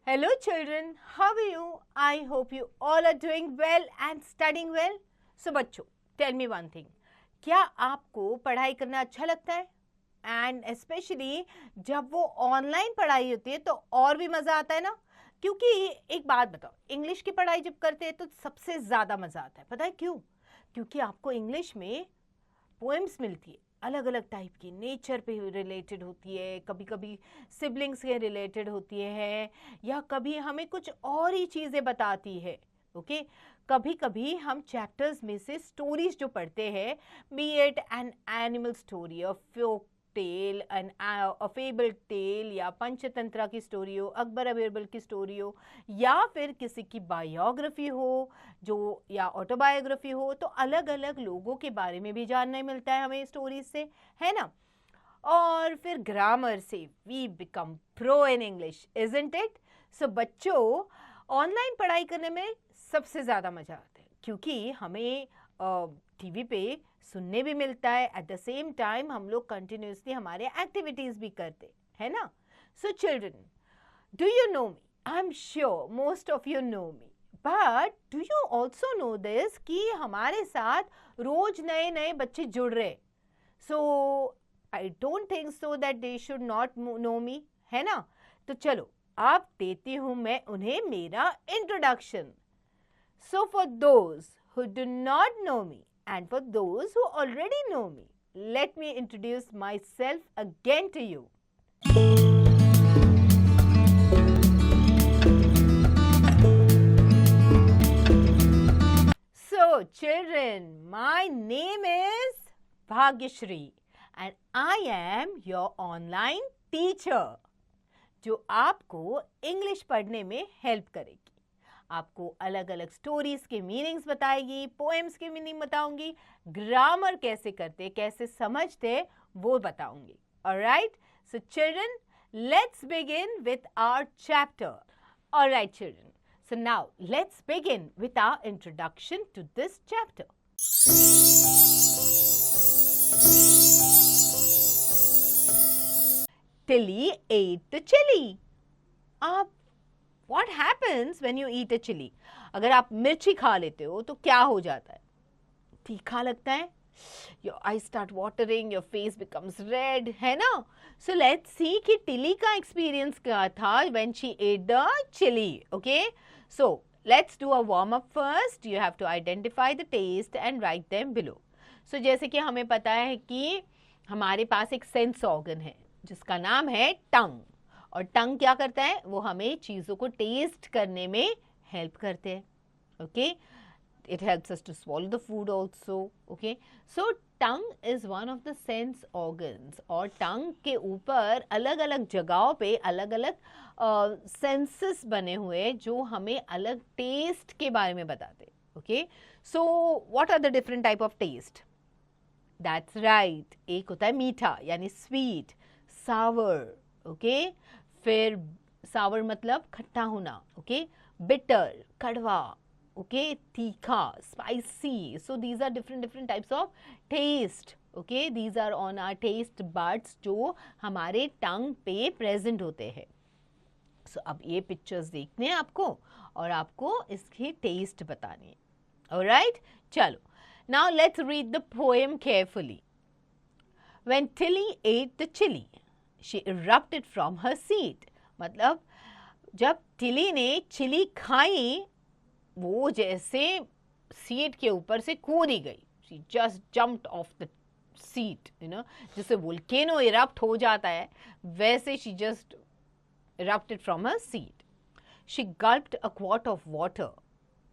Hello children, how are you? I hope you all are doing well and studying well. So बच्चों, tell me one thing. क्या आपको पढ़ाई करना अच्छा लगता है? एंड स्पेशली जब वो ऑनलाइन पढ़ाई होती है तो और भी मज़ा आता है ना, क्योंकि एक बात बताओ, इंग्लिश की पढ़ाई जब करते हैं तो सबसे ज़्यादा मज़ा आता है. पता है क्यों? क्योंकि आपको इंग्लिश में पोएम्स मिलती है अलग अलग टाइप की, नेचर पे रिलेटेड होती है, कभी कभी सिबलिंग्स के रिलेटेड होती है, या कभी हमें कुछ और ही चीज़ें बताती है. ओके कभी कभी हम चैप्टर्स में से स्टोरीज जो पढ़ते हैं, be it an animal story, a folk tale, an a fable tale, या पंचतंत्रा की स्टोरी हो, अकबर अकबर की स्टोरी हो, या फिर किसी की बायोग्राफी हो जो, या ऑटोबायोग्राफी हो, तो अलग अलग लोगों के बारे में भी जानने मिलता है हमें स्टोरीज से, है ना. और फिर ग्रामर से we become pro in English, isn't it? So बच्चों, ऑनलाइन पढ़ाई करने में सबसे ज़्यादा मज़ा आता है क्योंकि हमें टीवी पे सुनने भी मिलता है, एट द सेम टाइम हम लोग कंटिन्यूसली हमारे एक्टिविटीज़ भी करते हैं ना. So children, do you know me? I am sure most of you know me, but do you also know this कि हमारे साथ रोज नए नए बच्चे जुड़ रहे. So I don't think so that they should not know me, है ना. तो चलो अब देती हूँ मैं उन्हें मेरा introduction. So for those who do not know me and for those who already know me, let me introduce myself again to you. So children, my name is Bhagyashree and I am your online teacher जो आपको English पढ़ने में help करेगी. आपको अलग अलग stories के meanings बताएगी, पोएम्स के मीनिंग बताऊंगी, ग्रामर कैसे करते, कैसे समझते वो बताऊंगी. Alright, so children, let's begin with our chapter. Alright children, so now let's begin with our introduction to this chapter. Tilly ate the chili. आप What happens when you eat a chili? अगर आप मिर्ची खा लेते हो तो क्या हो जाता है? तीखा लगता है, your eyes start watering, your face becomes red, है ना. So let's see कि टिली का एक्सपीरियंस क्या था when she ate the chili. Okay, so let's do a warm up first. You have to identify the taste and write them below. So जैसे कि हमें पता है कि हमारे पास एक सेंस ऑर्गन है जिसका नाम है टंग, और टंग क्या करता है, वो हमें चीज़ों को टेस्ट करने में हेल्प करते हैं. Okay, it helps us to swallow the food also. Okay, so tongue is one of the sense organs, और टंग के ऊपर अलग अलग जगहों पे अलग अलग सेंसेस बने हुए जो हमें अलग टेस्ट के बारे में बताते. Okay, so what are the different type of taste? That's right, एक होता है मीठा यानी स्वीट, सावर. ओके, फिर सावर मतलब खट्टा होना. ओके, बिटर कड़वा. ओके, तीखा spicy. So these are different types of taste. Okay, these are on our taste buds जो हमारे टंग पे प्रेजेंट होते हैं. सो अब ये पिक्चर्स देखने हैं आपको और आपको इसकी टेस्ट बतानी है. ऑलराइट, चलो now let's read the poem carefully. When Tilly ate the chili, she erupted from her seat. मतलब जब टिली ने चिली खाई वो जैसे सीट के ऊपर से कूदी गई. She just jumped off the seat, you know, जैसे वोल्केनो इरप्ट हो जाता है वैसे she just erupted from her seat. She gulped a quart of water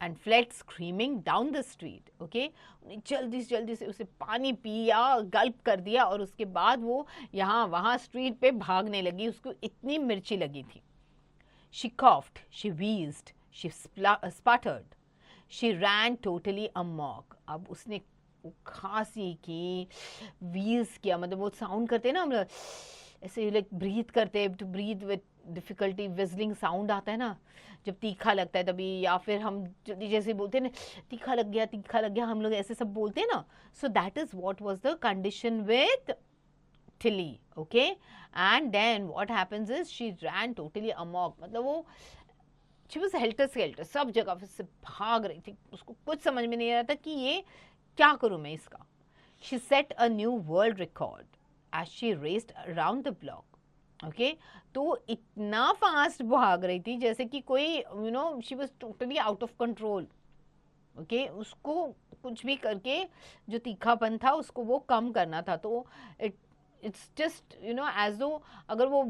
and fled screaming down the street. Okay, जल्दी से उसे पानी पिया, गल्प कर दिया, और उसके बाद वो यहाँ वहाँ स्ट्रीट पे भागने लगी, उसको इतनी मिर्ची लगी थी. She coughed, she wheezed, she sputtered, she ran totally amok. अब उसने खांसी की, wheeze किया, मतलब वो साउंड करते हैं ना हम लोग ऐसे, लाइक ब्रीथ करते हैं, to breathe with difficulty, whistling sound आता है ना जब तीखा लगता है तभी, या फिर हम जल्दी जैसे बोलते हैं ना तीखा लग गया, हम लोग ऐसे सब बोलते हैं ना. So that is what was the condition with Tilly. Okay, and then what happens is she ran totally amok, मतलब वो शी वॉज हेल्टर स्केल्टर, सब जगह से भाग रही थी, उसको कुछ समझ में नहीं आ रहा था कि ये क्या करूं मैं इसका. She set a new world record as she raced around the block. Okay, तो इतना फास्ट भाग रही थी जैसे कि कोई she was totally out of control. Okay, उसको कुछ भी करके जो तीखापन था उसको वो कम करना था. तो इट्स जस्ट एज दो अगर वो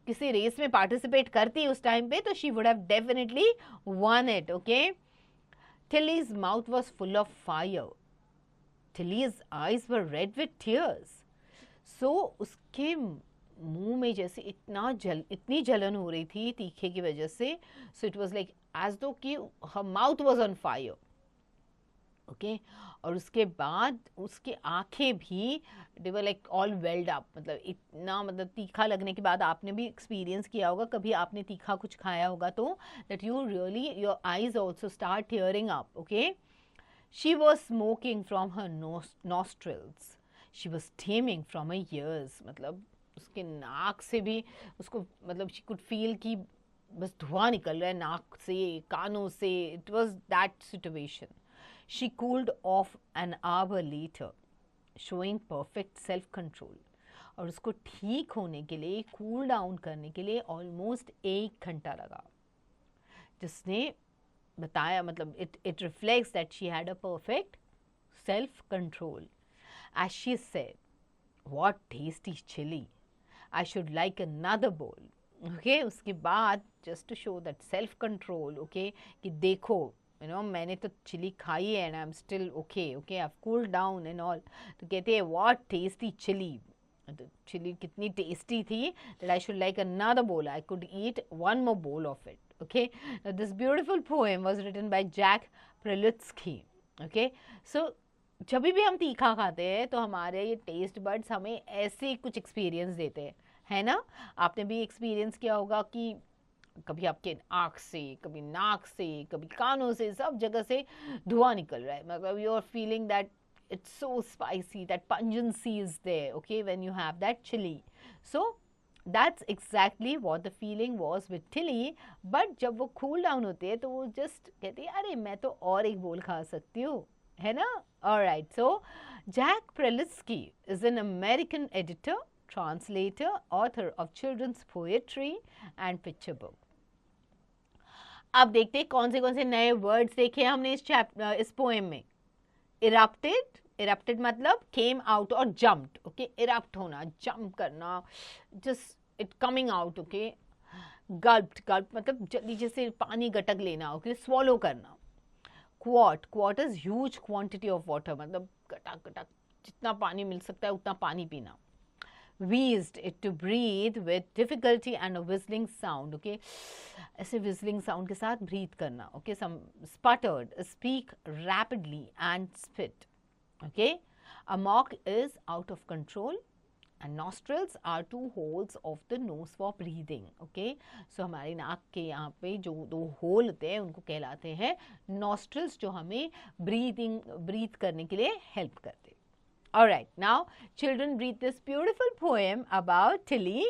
किसी रेस में पार्टिसिपेट करती उस टाइम पे तो she would have definitely one it. Okay, Tilly's mouth was full of fire. Tilly's eyes were red with tears. So उसके मुंह में जैसे इतनी जलन हो रही थी तीखे की वजह से. So it was like as though कि her mouth was on fire. Okay, और उसके बाद उसके आंखें भी they were like all welled up. मतलब इतना, मतलब तीखा लगने के बाद आपने भी एक्सपीरियंस किया होगा, कभी आपने तीखा कुछ खाया होगा तो that you really your eyes also start tearing up. Okay, she was smoking from her nostrils, she was steaming from her years. मतलब उसके नाक से भी उसको, मतलब शी कुड फील कि बस धुआं निकल रहा है नाक से, कानों से. It was that situation. She cooled off an hour later, showing perfect self-control. और उसको ठीक होने के लिए, कूल डाउन करने के लिए ऑलमोस्ट 1 घंटा लगा, जिसने बताया, मतलब it reflects that she had a perfect self-control. As she said, what tasty chili, I should like another bowl. Okay, उसके बाद just to show that self-control, okay, कि देखो मैंने तो चिली खाई है and I am still okay. Okay, I have cooled down and all. तो कहते हैं व्हाट टेस्टी चिली, तो चिली कितनी टेस्टी थी that I should like another bowl, I could eat one more bowl of it. Okay, this beautiful poem was written by Jack Prelutsky. Okay, so जब भी हम तीखा खाते हैं तो हमारे ये टेस्ट बड्स हमें ऐसे कुछ एक्सपीरियंस देते हैं, है ना. आपने भी एक्सपीरियंस किया होगा कि कभी आपके आँख से, कभी नाक से, कभी कानों से, सब जगह से धुआं निकल रहा है. मतलब you are feeling that it's so spicy, that pungency is there, okay, when you have that chili. So that's exactly what the feeling was with Tilly. But जब वो cool down होते हैं तो वो just कहते हैं अरे मैं तो और एक बोल खा सकती हूँ, है ना. Alright, so Jack Prelutsky is an American editor, translator, author of children's poetry and picture book. अब देखते हैं कौन से नए वर्ड्स देखे हमने इस पोएम में. इरप्टेड मतलब केम आउट और जम्प्ड. ओके, इरप्ट होना, जंप करना, just it coming out. Okay, gulped मतलब जल्दी जैसे पानी गटक लेना. ओके, स्वॉलो करना. Quart is huge quantity of water, मतलब गटक जितना पानी मिल सकता है उतना पानी पीना. Wheezed, it to breathe with difficulty and a whistling sound. Okay, ऐसे whistling sound के साथ breathe करना. Okay, some sputtered, speak rapidly and spit. Okay, a mock is out of control and nostrils are 2 holes of the nose for breathing. Okay, so हमारी नाक के यहाँ पे जो 2 होल होते हैं उनको कहलाते हैं nostrils, जो हमें breathe करने के लिए help करते हैं. Alright, now children read this beautiful poem about Tilly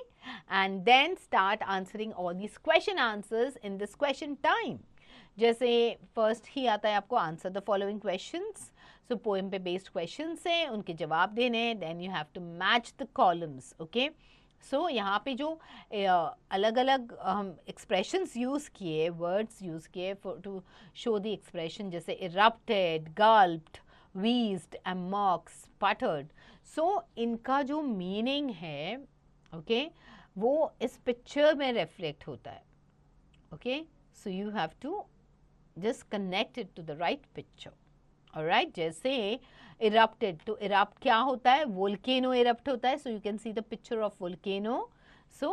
and then start answering all these question answers in this question time. जैसे first ही आता है आपको answer the following questions. So poem पे based questions हैं, उनके जवाब देने हैं. Then you have to match the columns. Okay. So यहाँ पे जो अलग अलग हम expressions use किए, words use किए to show the expression, जैसे erupted, gulped, wheezed, and mocked, sputtered. So इनका जो meaning है, okay, वो इस picture में reflect होता है. Okay, so you have to just connect it to the right picture. Alright, जैसे erupted, तो erupt क्या होता है? Volcano erupt होता है. So you can see the picture of volcano. So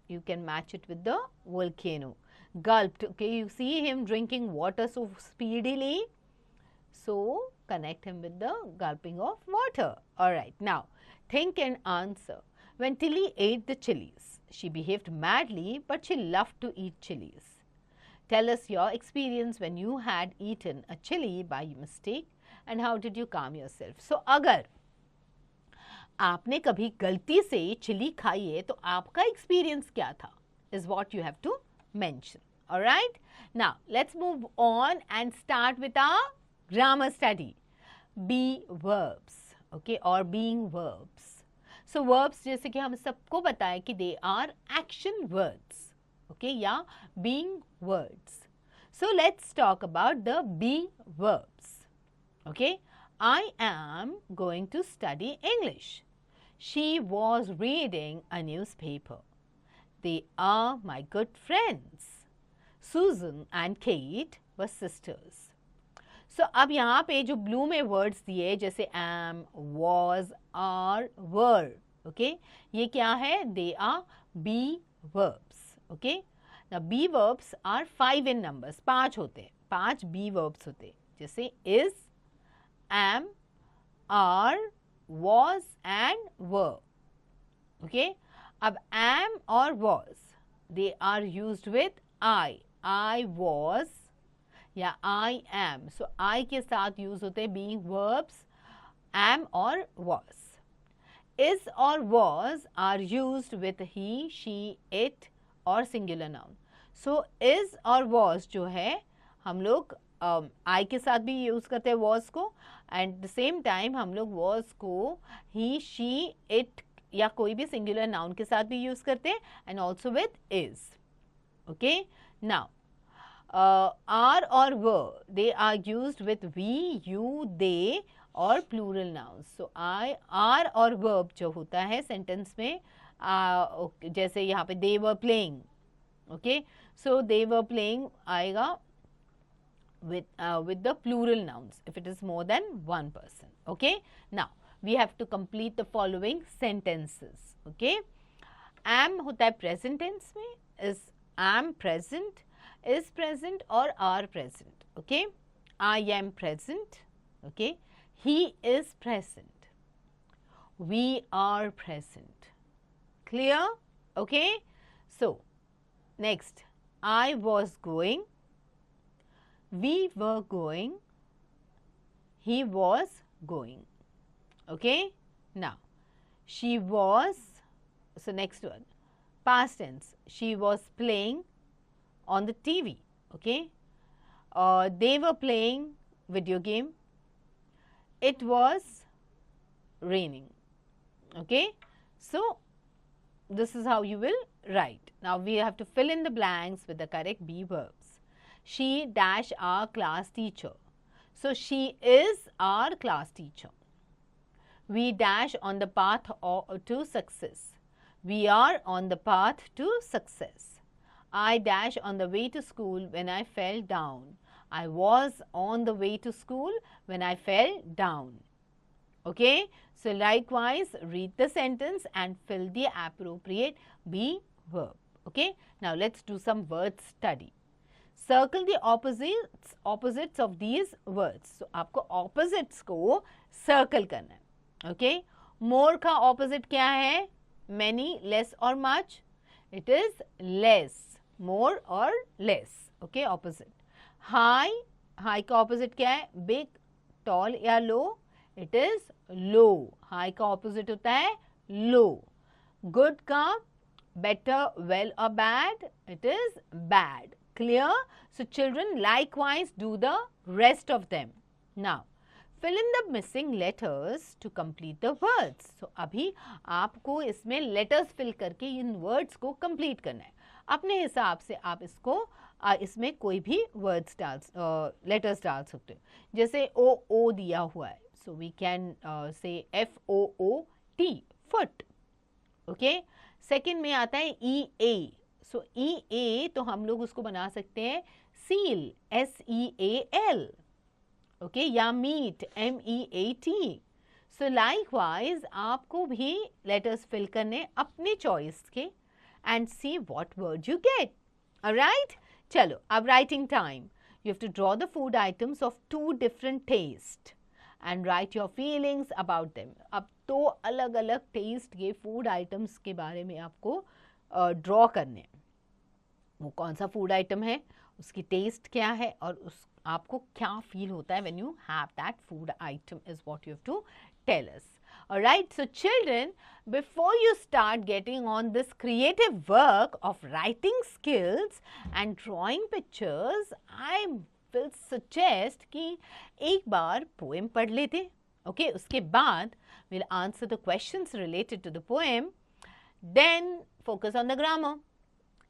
you can match it with the volcano. Gulped, okay, you see him drinking water so speedily. So connect him with the gulping of water. Alright, now think and answer. When Tilly ate the chilies, she behaved madly, but she loved to eat chilies. Tell us your experience when you had eaten a chili by mistake and how did you calm yourself. So अगर आपने कभी गलती से chilli खाई है तो आपका experience क्या था, is what you have to mention. All right? Now, let's move on and start with our grammar study. Be verbs, okay, or being verbs. So, verbs जैसे कि हम सबको पता है कि they are action words, okay, या being words. So, let's talk about the be verbs, okay. I am going to study English. She was reading a newspaper. They are my good friends. Susan and Kate were sisters. So, अब यहाँ पे जो blue में words दिए जैसे am, was, are, were, okay, ये क्या है? They are be verbs, okay. Now be verbs are 5 in numbers, 5 होते हैं, 5 be verbs होते हैं जैसे is, am, are, was and were, okay. अब am और was they are used with I was या I am. So I के साथ यूज होते हैं being verbs am और was. Is और was are used with he, she, it और singular noun. So is और was जो है हम लोग I के साथ भी यूज करते हैं was को, and the same time हम लोग was को he, she, it या कोई भी singular noun के साथ भी यूज करते हैं and also with is. Okay, now are or were they are used with we, you, they और plural nouns. So I, are और verb जो होता है sentence में जैसे यहाँ पे they were playing, okay, so they were playing आएगा with the plural nouns if it is more than one person. Okay, now we have to complete the following sentences. Okay, am होता है present tense में, is am present, is present or are present. Okay, I am present. Okay, he is present, we are present. Clear? Okay, so next, I was going, we were going, he was going. Okay, now she was, so next one, past tense, she was playing on the TV. Okay, they were playing video game, it was raining. Okay, so this is how you will write. Now we have to fill in the blanks with the correct be verbs. She dash our class teacher, so she is our class teacher. We dash on the path to success, we are on the path to success. I dash on the way to school when I fell down, I was on the way to school when I fell down. Okay, so likewise read the sentence and fill the appropriate be verb. Okay, now let's do some word study. Circle the opposites of these words. So आपको opposites को circle करना है. Okay, more का opposite क्या है? Many, less or much? It is less. More or less. Okay, opposite. High, high का opposite क्या है? Big, tall या low? It is low. High का opposite होता है low. Good का better, well or bad? It is bad. Clear? So children likewise do the rest of them. Now fill in the missing letters to complete the words. So अभी आपको इसमें letters fill करके इन words को complete करना है. अपने हिसाब से आप इसको इसमें कोई भी words letters डाल सकते हो. जैसे O दिया हुआ है, so we can say FOOT, foot. Okay. Second में आता है EA, so EA तो हम लोग उसको बना सकते हैं seal, SEAL. Okay, या meat, MEAT. So likewise आपको भी letters fill करने अपने choice के and see what word you get. Alright? चलो, अब writing time. You have to draw the food items of 2 different tastes and write your feelings about them. अब 2 अलग अलग taste के food items के बारे में आपको draw करने हैं. वो कौन सा food item है, उसकी taste क्या है और उस आपको क्या feel होता है when you have that food item is what you have to tell us. Alright, so children, before you start getting on this creative work of writing skills and drawing pictures, I will suggest कि एक बार poem पढ़ लेते. Okay, उसके बाद we'll answer the questions related to the poem. Then focus on the grammar.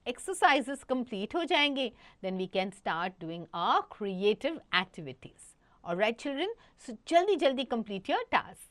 Exercises complete हो जाएंगे. Then we can start doing our creative activities. Alright children, so jaldi complete your tasks.